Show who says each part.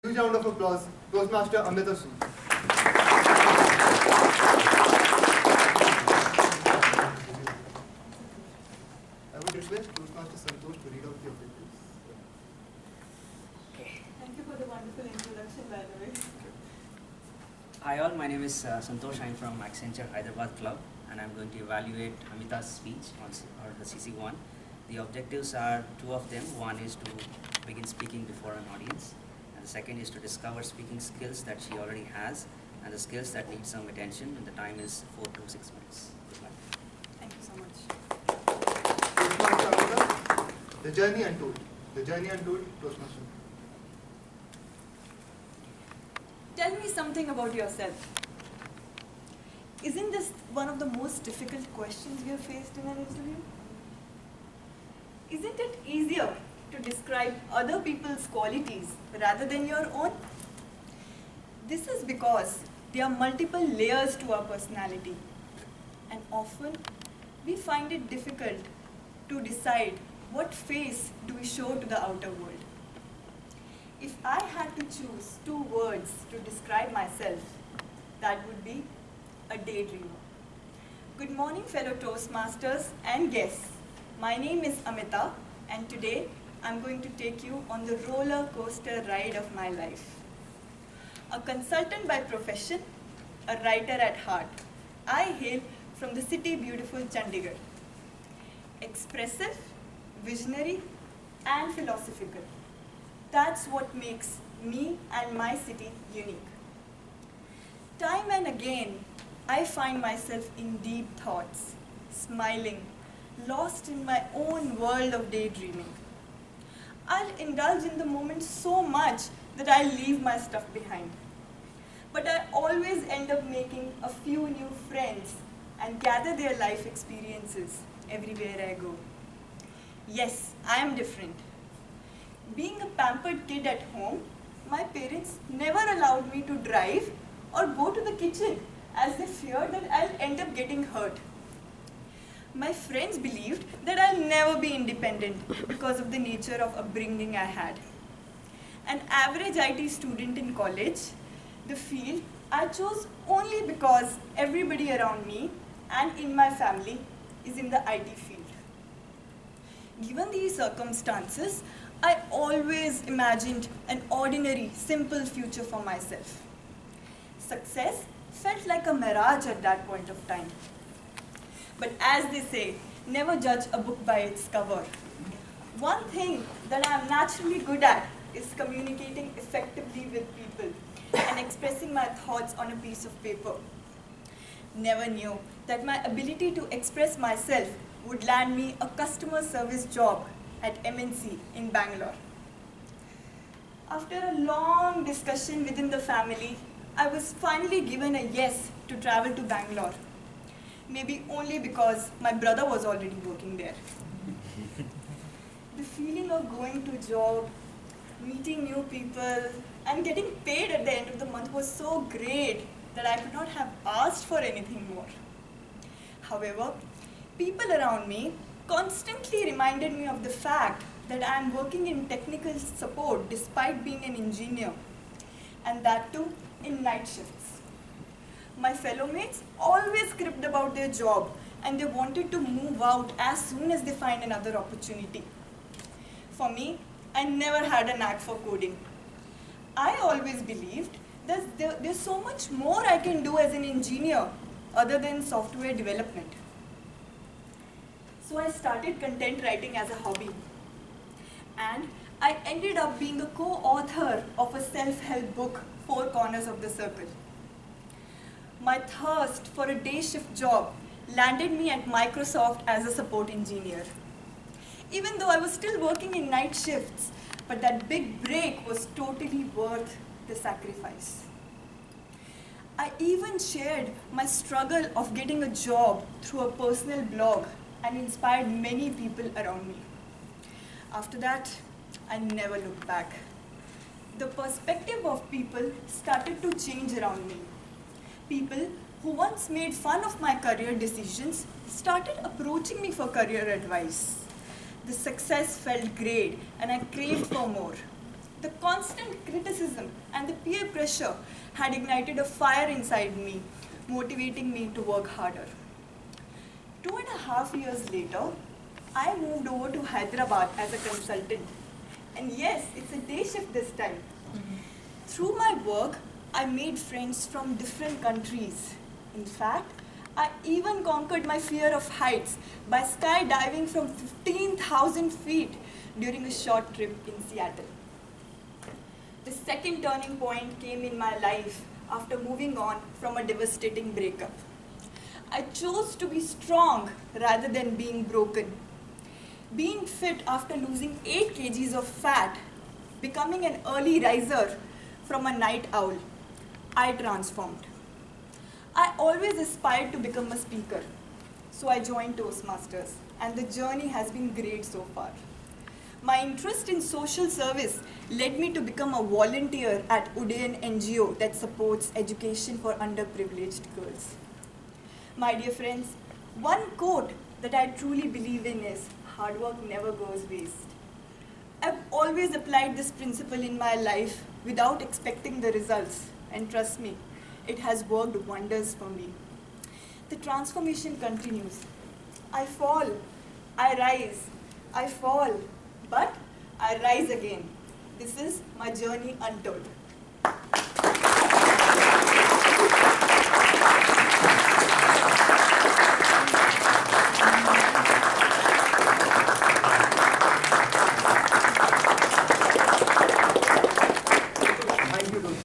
Speaker 1: Huge round of applause, Toastmaster Amrita Sood. I would request Toastmaster Santosh to read out the objectives.
Speaker 2: Thank you for the wonderful introduction, by the way.
Speaker 3: Hi all, my name is Santosh. I'm from Accenture Hyderabad Club and I'm going to evaluate Amita's speech on the CC1. The objectives are two of them. One is to begin speaking before an audience, and the second is to discover speaking skills that she already has and the skills that need some attention, and the time is 4 to 6 minutes.
Speaker 2: Thank you so much.
Speaker 1: Toastmaster Amrita, the journey untold. The journey untold, Toastmaster.
Speaker 2: Tell me something about yourself. Isn't this one of the most difficult questions we have faced in an interview? Isn't it easier to describe other people's qualities rather than your own? This is because there are multiple layers to our personality, and often we find it difficult to decide what face do we show to the outer world. If I had to choose two words to describe myself, that would be a daydreamer. Good morning, fellow Toastmasters and guests. My name is Amita, and today I'm going to take you on the roller coaster ride of my life. A consultant by profession, a writer at heart, I hail from the city beautiful Chandigarh. Expressive, visionary, and philosophical. That's what makes me and my city unique. Time and again, I find myself in deep thoughts, smiling, lost in my own world of daydreaming. I'll indulge in the moment so much that I leave my stuff behind. But I always end up making a few new friends and gather their life experiences everywhere I go. Yes, I am different. Being a pampered kid at home, my parents never allowed me to drive or go to the kitchen as they feared that I'll end up getting hurt. My friends believed that I'll never be independent because of the nature of upbringing I had. An average IT student in college, the field I chose only because everybody around me and in my family is in the IT field. Given these circumstances, I always imagined an ordinary, simple future for myself. Success felt like a mirage at that point of time. But as they say, never judge a book by its cover. One thing that I am naturally good at is communicating effectively with people and expressing my thoughts on a piece of paper. Never knew that my ability to express myself would land me a customer service job at MNC in Bangalore. After a long discussion within the family, I was finally given a yes to travel to Bangalore. Maybe only because my brother was already working there. The feeling of going to job, meeting new people, and getting paid at the end of the month was so great that I could not have asked for anything more. However, people around me constantly reminded me of the fact that I am working in technical support despite being an engineer, and that too in night shifts. My fellow mates always cribbed about their job and they wanted to move out as soon as they find another opportunity. For me, I never had a knack for coding. I always believed that there's so much more I can do as an engineer other than software development. So I started content writing as a hobby. And I ended up being a co-author of a self-help book, Four Corners of the Circle. My thirst for a day shift job landed me at Microsoft as a support engineer. Even though I was still working in night shifts, but that big break was totally worth the sacrifice. I even shared my struggle of getting a job through a personal blog and inspired many people around me. After that, I never looked back. The perspective of people started to change around me. People who once made fun of my career decisions started approaching me for career advice. The success felt great and I craved for more. The constant criticism and the peer pressure had ignited a fire inside me, motivating me to work harder. 2.5 years later, I moved over to Hyderabad as a consultant. And yes, it's a day shift this time. Through my work, I made friends from different countries. In fact, I even conquered my fear of heights by skydiving from 15,000 feet during a short trip in Seattle. The second turning point came in my life after moving on from a devastating breakup. I chose to be strong rather than being broken. Being fit after losing 8 kgs of fat, becoming an early riser from a night owl, I transformed. I always aspired to become a speaker, so I joined ToastMasters, and the journey has been great so far. My interest in social service led me to become a volunteer at Udayan NGO that supports education for underprivileged girls. My dear friends, one quote that I truly believe in is, hard work never goes waste. I've always applied this principle in my life without expecting the results, and trust me, it has worked wonders for me. The transformation continues. I fall, I rise, I fall, but I rise again. This is my journey untold.